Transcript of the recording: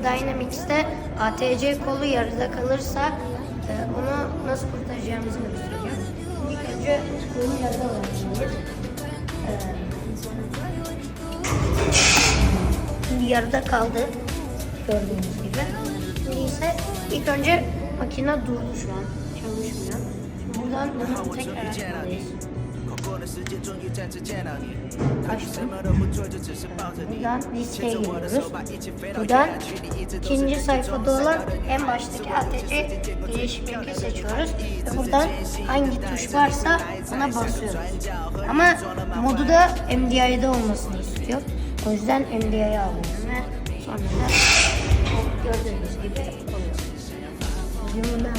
Dynamics'te ATC kolu yarıda kalırsa onu nasıl kurtaracağımızı göstereceğim. İlk önce kolu yarıda bırakmalıyız. Şimdi yarıda kaldı gördüğünüz gibi. Şimdi ise ilk önce makine durdu şu an, çalışmıyor. Şimdi buradan bunu tekrar açmalıyız. Açtım. Buradan listeye giriyoruz. Buradan ikinci sayfada olan en baştaki ATC gelişimini seçiyoruz. Ve buradan hangi tuş varsa ona basıyoruz. Ama modu da MDI'de olmasını istiyor. O yüzden MDI'ye alıyoruz ve sonra da gördüğünüz gibi oluyor. Bugün bundan